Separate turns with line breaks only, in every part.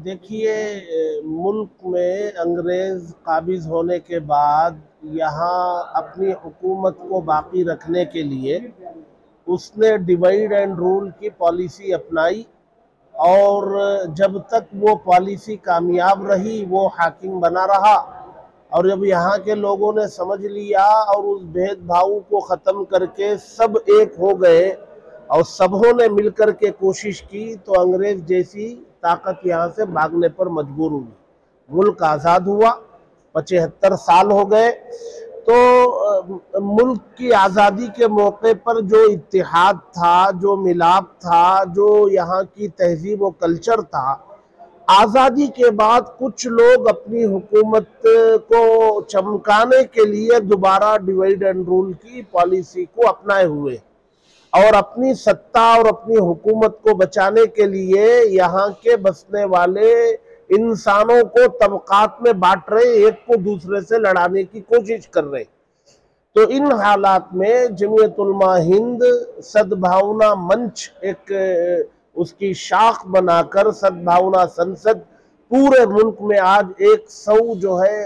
देखिए, मुल्क में अंग्रेज काबिज होने के बाद यहाँ अपनी हुकूमत को बाकी रखने के लिए उसने डिवाइड एंड रूल की पॉलिसी अपनाई। और जब तक वो पॉलिसी कामयाब रही वो हाकिम बना रहा। और जब यहाँ के लोगों ने समझ लिया और उस भेदभाव को ख़त्म करके सब एक हो गए और सबों ने मिलकर के कोशिश की तो अंग्रेज जैसी ताकत यहाँ से भागने पर मजबूर हुई। मुल्क आज़ाद हुआ, 75 साल हो गए। तो मुल्क की आज़ादी के मौके पर जो इत्तेहाद था, जो मिलाप था, जो यहाँ की तहजीब व कल्चर था, आज़ादी के बाद कुछ लोग अपनी हुकूमत को चमकाने के लिए दोबारा डिवाइड एंड रूल की पॉलिसी को अपनाए हुए और अपनी सत्ता और अपनी हुकूमत को बचाने के लिए यहाँ के बसने वाले इंसानों को तबकात में बांट रहे, एक को दूसरे से लड़ाने की कोशिश कर रहे। तो इन हालात में जमीयत उलमा हिंद सद्भावना मंच एक उसकी शाख बनाकर सद्भावना संसद पूरे मुल्क में आज 100 जो है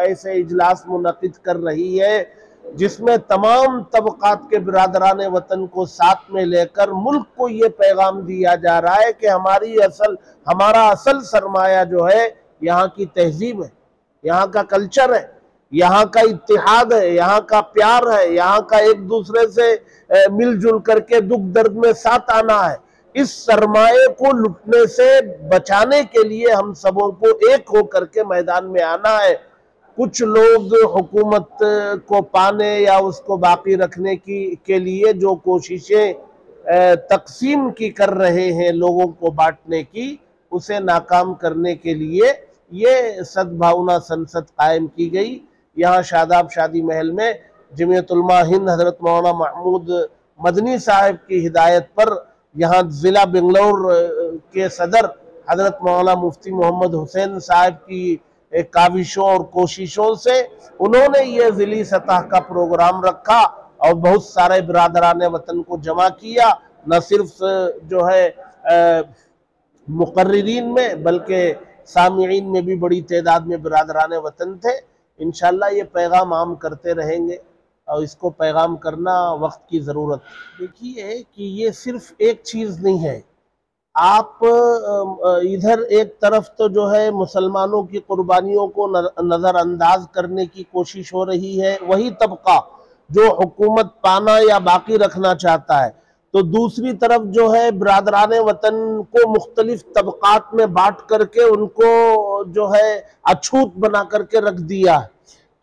ऐसे इजलास मुनक़िद कर रही है, जिसमें तमाम तबकात के बिरादरान वतन को साथ में लेकर मुल्क को ये पैगाम दिया जा रहा है कि हमारा असल सरमाया जो है यहाँ की तहजीब है, यहाँ का कल्चर है, यहाँ का इत्तेहाद है, यहाँ का प्यार है, यहाँ का एक दूसरे से मिलजुल करके दुख दर्द में साथ आना है। इस सरमाए को लुटने से बचाने के लिए हम सबों को एक होकर के मैदान में आना है। कुछ लोग हुकूमत को पाने या उसको बाकी रखने के लिए जो कोशिशें तकसीम की कर रहे हैं, लोगों को बांटने की, उसे नाकाम करने के लिए ये सद्भावना संसद कायम की गई। यहाँ शादाब शादी महल में जमीयत उलमा हिंद हजरत मौलाना महमूद मदनी साहब की हिदायत पर यहाँ ज़िला बेंगलोर के सदर हजरत मौलाना मुफ्ती मोहम्मद हुसैन साहब की काविशों और कोशिशों से उन्होंने ये ज़िली सतह का प्रोग्राम रखा और बहुत सारे बिरादरान वतन को जमा किया। न सिर्फ जो है मुकर्रिरीन में बल्कि सामिईन में भी बड़ी तादाद में बिरादरान वतन थे। इंशाअल्लाह ये पैगाम आम करते रहेंगे और इसको पैगाम करना वक्त की ज़रूरत। देखिए कि ये सिर्फ एक चीज़ नहीं है। आप इधर एक तरफ तो जो है मुसलमानों की कुर्बानियों को नज़रअंदाज करने की कोशिश हो रही है, वही तबका जो हुकूमत पाना या बाकी रखना चाहता है, तो दूसरी तरफ जो है बिरादरान वतन को मुख्तलिफ तबकात में बांट करके उनको जो है अछूत बना करके रख दिया है।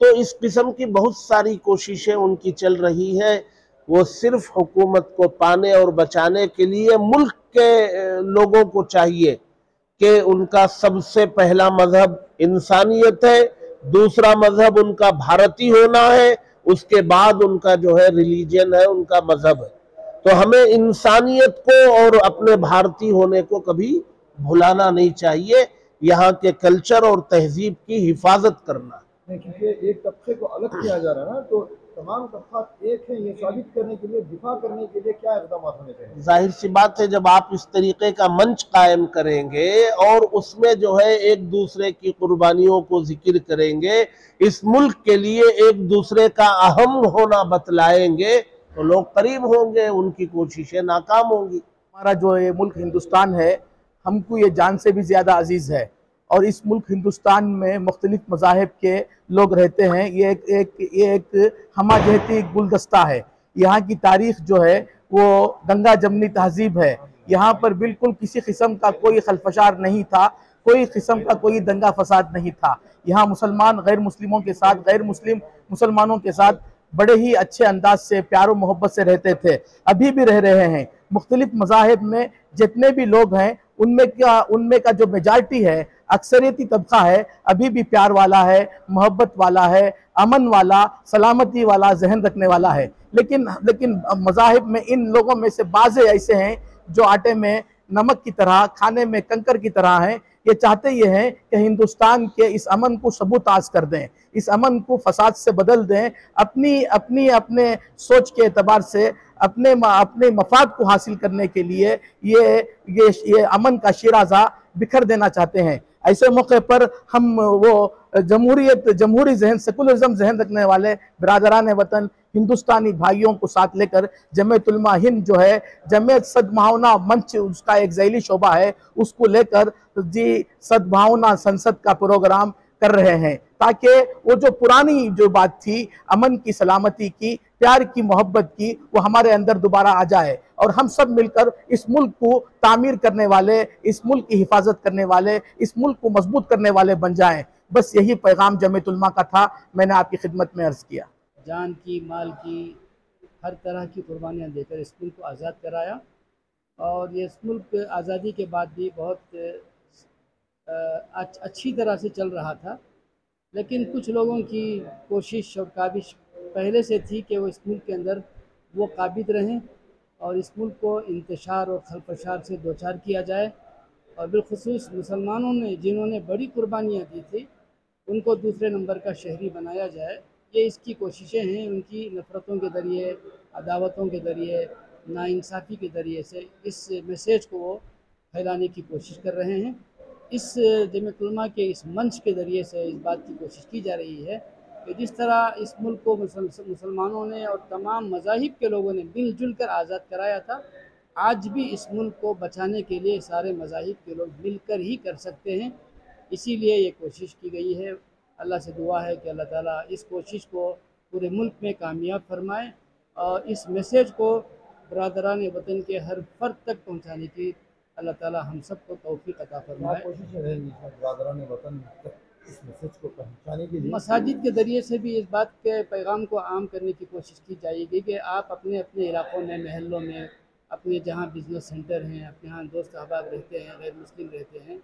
तो इस किस्म की बहुत सारी कोशिशें उनकी चल रही है। वो सिर्फ हुकूमत को पाने और बचाने के लिए मुल्क के लोगों को चाहिए कि उनका सबसे पहला मजहब इंसानियत है, दूसरा मजहब उनका भारतीय होना है, उसके बाद उनका जो है रिलीजन है, उनका मजहब है। तो हमें इंसानियत को और अपने भारतीय होने को कभी भुलाना नहीं चाहिए, यहाँ के कल्चर और तहजीब की हिफाजत करना।
क्योंकि एक तबके को अलग किया जा रहा है ना, तो तमाम तबकात एक है, ये साबित करने के लिए, दिफा करने के लिए क्या इक़दाम होने चाहिए?
जाहिर सी बात है, जब आप इस तरीके का मंच कायम करेंगे और उसमें जो है एक दूसरे की कुर्बानियों को जिक्र करेंगे, इस मुल्क के लिए एक दूसरे का अहम होना बतलाएंगे, तो लोग करीब होंगे, उनकी कोशिशें नाकाम होंगी।
हमारा जो ये मुल्क हिंदुस्तान है, हमको ये जान से भी ज़्यादा अजीज़ है और इस मुल्क हिंदुस्तान में मुख्तलिफ मज़ाहिब के लोग रहते हैं। ये एक हमा जहती गुलदस्ता है। यहाँ की तारीख़ जो है वो गंगा जमनी तहजीब है। यहाँ पर बिल्कुल किसी किस्म का कोई खलफशार नहीं था, कोई किस्म का कोई दंगा फसाद नहीं था। यहाँ मुसलमान गैर मुस्लिमों के साथ, गैर मुस्लिम मुसलमानों के साथ बड़े ही अच्छे अंदाज से प्यार और मोहब्बत से रहते थे, अभी भी रह रहे हैं। मुख्तलिफ मज़ाहिब में जितने भी लोग हैं उनमें का जो मेजॉरिटी है, अक्सरियती तबका है, अभी भी प्यार वाला है, मोहब्बत वाला है, अमन वाला, सलामती वाला जहन रखने वाला है। लेकिन मज़ाहिब में इन लोगों में से बाज़े ऐसे हैं जो आटे में नमक की तरह, खाने में कंकर की तरह हैं, ये चाहते ये हैं कि हिंदुस्तान के इस अमन को सबूताज कर दें, इस अमन को फसाद से बदल दें, अपने सोच के एतबार से अपने मफाद को हासिल करने के लिए ये अमन का शिराजा बिखर देना चाहते हैं। ऐसे मौके पर हम वो जमहूरी जहन, सेकुलरिज्म जहन रखने वाले बिरादरान वतन हिंदुस्तानी भाइयों को साथ लेकर जमीयत उलमा हिंद जो है, जमीयत सद्भावना मंच उसका एक ज़ैली शोबा है, उसको लेकर जी सद्भावना संसद का प्रोग्राम कर रहे हैं, ताकि वो जो पुरानी जो बात थी अमन की, सलामती की, प्यार की, मोहब्बत की, वो हमारे अंदर दोबारा आ जाए और हम सब मिलकर इस मुल्क को तामीर करने वाले, इस मुल्क की हिफाजत करने वाले, इस मुल्क को मजबूत करने वाले बन जाएं। बस यही पैगाम जमीयत उलमा का था, मैंने आपकी खिदमत में अर्ज़ किया।
जान की, माल की, हर तरह की कुर्बानियाँ देकर इस मुल्क को आज़ाद कराया और ये इस मुल्क आज़ादी के बाद भी बहुत अच्छी तरह से चल रहा था, लेकिन कुछ लोगों की कोशिश और काबिश पहले से थी कि वो इस मुल्क के अंदर वो काबिज रहें और इस मुल्क को इंतशार और खलफशार से दो चार किया जाए और बिलखुसूस मुसलमानों ने जिन्होंने बड़ी कुर्बानियाँ दी थी उनको दूसरे नंबर का शहरी बनाया जाए। ये इसकी कोशिशें हैं, उनकी नफ़रतों के ज़रिए, अदावतों के ज़रिए, नाइंसाफ़ी के ज़रिए से इस मैसेज को वो फैलाने की कोशिश कर रहे हैं। इस जमीयत उलमा के इस मंच के ज़रिए से इस बात की कोशिश की जा रही है कि जिस तरह इस मुल्क को मुसलमानों ने और तमाम मज़ाहिब के लोगों ने मिलजुल कर आज़ाद कराया था, आज भी इस मुल्क को बचाने के लिए सारे मज़ाहिब के लोग मिलकर ही कर सकते हैं। इसीलिए ये कोशिश की गई है। अल्लाह से दुआ है कि अल्लाह ताला इस कोशिश को पूरे मुल्क में कामयाब फरमाए और इस मैसेज को बरादरान वतन के हर फ़र्द तक पहुँचाने की अल्लाह ताला हम सब को तौफीक अता फरमाए।
कोशिशें रहेंगी बरादरान वतन तक इस मैसेज को पहुंचाने के लिए?
मसाजिद के ज़रिए से भी इस बात के पैगाम को आम करने की कोशिश की जाएगी कि आप अपने अपने इलाक़ों में, महलों में, अपने जहाँ बिज़नेस सेंटर हैं, अपने यहाँ दोस्त अहबाब रहते हैं, गैर मुस्लिम रहते हैं,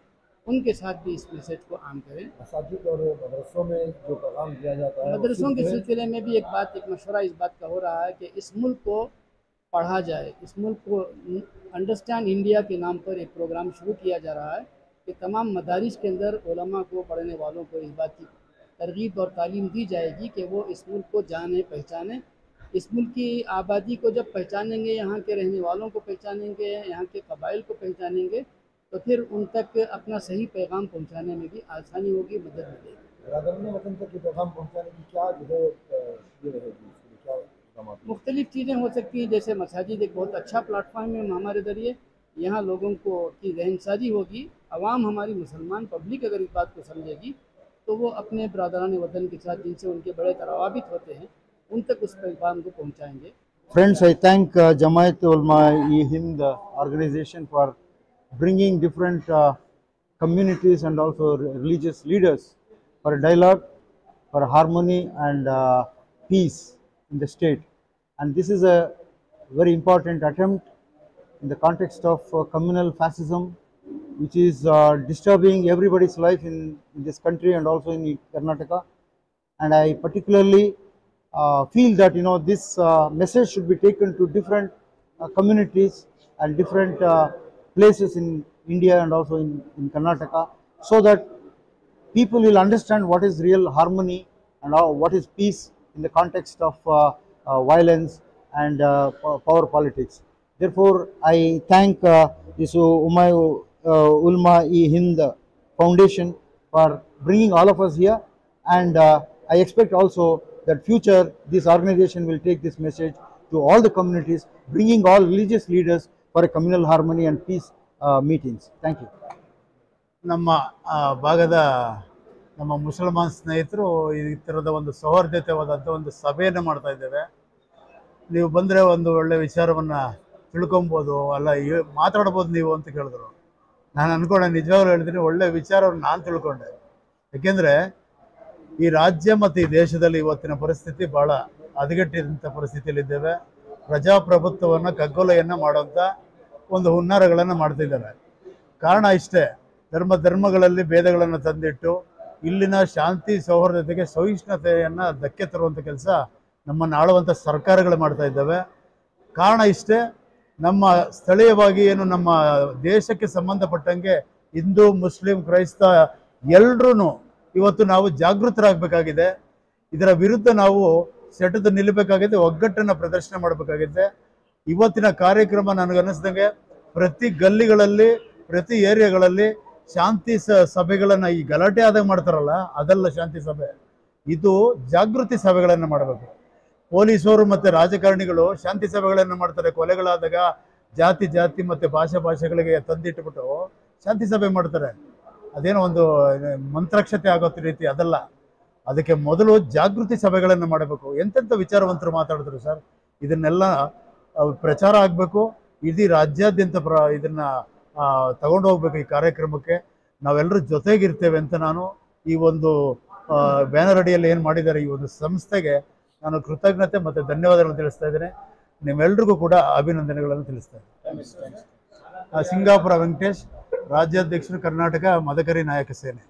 उनके साथ भी इस मैसेज को आम करें।
मसाजिद और मदरसों में जो पैगाम दिया जाता है,
मदरसों के सिलसिले में भी एक मशवरा इस बात का हो रहा है कि इस मुल्क को पढ़ा जाए, इस मुल्क को अंडरस्टैंड इंडिया के नाम पर एक प्रोग्राम शुरू किया जा रहा है कि तमाम मदारिस के अंदर उलमा को, पढ़ने वालों को इस बात की तरगीब और तालीम दी जाएगी कि वो इस मुल्क को जाने, पहचाने। इस मुल्क की आबादी को जब पहचानेंगे, यहाँ के रहने वालों को पहचानेंगे, यहाँ के कबाइल को पहचानेंगे, तो फिर उन तक अपना सही पैगाम पहुँचाने में भी आसानी होगी, मदद मिलेगी।
बरादरान वतन तक ये पैगाम पहुँचाने की क्या जो है ये रहेगी, क्या
मुख्तलिफ़ चीज़ें हो सकती हैं, जैसे मसाजिद एक बहुत अच्छा प्लेटफॉर्म है हमारे ज़रिए, यहाँ लोगों को की जहनसाजी होगी। अवाम हमारी मुसलमान पब्लिक अगर इस बात को समझेगी तो वो अपने बरादरान वतन के साथ जिनसे उनके बड़े तरावाबित होते हैं उन तक उस पैगाम को पहुँचाएँगे।
Friends, I thank Jamaat Ulama-e-Hind organization for bringing different communities and also religious leaders for a dialogue, for harmony and peace in the state. And this is a very important attempt in the context of communal fascism, which is disturbing everybody's life in this country and also in Karnataka. And I particularly feel that this message should be taken to different communities and different places in India and also in Karnataka, so that people will understand what is real harmony and what is peace in the context of violence and power politics. Therefore, I thank this Ulama-e-Hind Foundation for bringing all of us here, and I expect also that future this organization will take this message to all the communities, bringing all religious leaders for a communal harmony and peace meetings. Thank you.
ನಮ್ಮ ಭಾಗದ ನಮ್ಮ ಮುಸಲ್ಮಾನ್ ಸ್ನೇಹಿತರು ಈ ಥರದ ಒಂದು ಸೌಹಾರ್ದಯುತವಾದಂಥ ಒಂದು ಸಭೆಯನ್ನು ಮಾಡ್ತಾ ಇದ್ದೇವೆ. ನೀವು ಬಂದರೆ ಒಂದು ಒಳ್ಳೆ ವಿಚಾರವನ್ನು ತಿಳ್ಕೊಬೋದು, ಅಲ್ಲ ಮಾತಾಡ್ಬೋದು ನೀವು ಅಂತ ಕೇಳಿದ್ರು. ನಾನು ಅಂದ್ಕೊಂಡೆ, ನಿಜವಾಗ್ಲೂ ಹೇಳ್ತೀನಿ, ಒಳ್ಳೆ ವಿಚಾರವನ್ನು ನಾನು ತಿಳ್ಕೊಂಡೆ. ಏಕೆಂದರೆ ಈ ರಾಜ್ಯ ಮತ್ತು ಈ ದೇಶದಲ್ಲಿ ಇವತ್ತಿನ ಪರಿಸ್ಥಿತಿ ಭಾಳ ಹದಗೆಟ್ಟಿದಂಥ ಪರಿಸ್ಥಿತಿಯಲ್ಲಿದ್ದೇವೆ. ಪ್ರಜಾಪ್ರಭುತ್ವವನ್ನು ಕಗ್ಗೊಲೆಯನ್ನು ಮಾಡೋಂಥ ಒಂದು ಹುನ್ನಾರಗಳನ್ನು ಮಾಡ್ತಿದ್ದಾರೆ. ಕಾರಣ ಇಷ್ಟೇ, ಧರ್ಮಗಳಲ್ಲಿ ಭೇದಗಳನ್ನು ತಂದಿಟ್ಟು ಇಲ್ಲಿನ ಶಾಂತಿ ಸೌಹಾರ್ದತೆಗೆ ಸಹಿಷ್ಣುತೆಯನ್ನು ಧಕ್ಕೆ ತರುವಂಥ ಕೆಲಸ ನಮ್ಮನ್ನು ಆಳುವಂಥ ಸರ್ಕಾರಗಳು ಮಾಡ್ತಾ ಇದ್ದಾವೆ. ಕಾರಣ ಇಷ್ಟೇ, ನಮ್ಮ ಸ್ಥಳೀಯವಾಗಿ ಏನು ನಮ್ಮ ದೇಶಕ್ಕೆ ಸಂಬಂಧಪಟ್ಟಂಗೆ ಹಿಂದೂ ಮುಸ್ಲಿಂ ಕ್ರೈಸ್ತ ಎಲ್ಲರೂ ಇವತ್ತು ನಾವು ಜಾಗೃತರಾಗಬೇಕಾಗಿದೆ. ಇದರ ವಿರುದ್ಧ ನಾವು ಸೆಟೆದು ನಿಲ್ಲಬೇಕಾಗಿದೆ, ಒಗ್ಗಟ್ಟನ್ನು ಪ್ರದರ್ಶನ ಮಾಡಬೇಕಾಗಿದೆ. ಇವತ್ತಿನ ಕಾರ್ಯಕ್ರಮ ನನಗನ್ನಿಸ್ದಂಗೆ ಪ್ರತಿ ಗಲ್ಲಿಗಳಲ್ಲಿ ಪ್ರತಿ ಏರಿಯಾಗಳಲ್ಲಿ ಶಾಂತಿ ಸಭೆಗಳನ್ನು, ಈ ಗಲಾಟೆ ಆದಾಗ ಮಾಡ್ತಾರಲ್ಲ ಅದೆಲ್ಲ ಶಾಂತಿ ಸಭೆ, ಇದು ಜಾಗೃತಿ ಸಭೆಗಳನ್ನು ಮಾಡಬೇಕು. ಪೊಲೀಸರು ಮತ್ತು ರಾಜಕಾರಣಿಗಳು ಶಾಂತಿ ಸಭೆಗಳನ್ನು ಮಾಡ್ತಾರೆ. ಕೊಲೆಗಳಾದಾಗ ಜಾತಿ ಮತ್ತು ಭಾಷೆಗಳಿಗೆ ತಂದಿಟ್ಟುಬಿಟ್ಟು ಶಾಂತಿ ಸಭೆ ಮಾಡ್ತಾರೆ. ಅದೇನೋ ಒಂದು ಮಂತ್ರಾಕ್ಷತೆ ಆಗೋ ರೀತಿ ಅದಲ್ಲ. ಅದಕ್ಕೆ ಮೊದಲು ಜಾಗೃತಿ ಸಭೆಗಳನ್ನು ಮಾಡಬೇಕು. ಎಂತೆಂಥ ವಿಚಾರವಂತರು ಮಾತಾಡಿದ್ರು ಸರ್, ಇದನ್ನೆಲ್ಲ ಪ್ರಚಾರ ಆಗಬೇಕು. ಇಡೀ ರಾಜ್ಯಾದ್ಯಂತ ಇದನ್ನು ತಗೊಂಡು ಹೋಗ್ಬೇಕು. ಈ ಕಾರ್ಯಕ್ರಮಕ್ಕೆ ನಾವೆಲ್ಲರೂ ಜೊತೆಗಿರ್ತೇವೆ ಅಂತ ನಾನು ಈ ಒಂದು ಬ್ಯಾನರ್ ಅಡಿಯಲ್ಲಿ ಏನು ಮಾಡಿದ್ದಾರೆ ಈ ಒಂದು ಸಂಸ್ಥೆಗೆ ನಾನು ಕೃತಜ್ಞತೆ ಮತ್ತು ಧನ್ಯವಾದಗಳನ್ನು ತಿಳಿಸ್ತಾ ಇದ್ದೇನೆ. ನಿಮ್ಮೆಲ್ರಿಗೂ ಕೂಡ ಅಭಿನಂದನೆಗಳನ್ನು ತಿಳಿಸ್ತಾ ಇದ್ದೇನೆ. ಸಿಂಗಾಪುರ ವೆಂಕಟೇಶ್, ರಾಜ್ಯಾಧ್ಯಕ್ಷರು, ಕರ್ನಾಟಕ ಮದಕರಿ ನಾಯಕ ಸೇನೆ.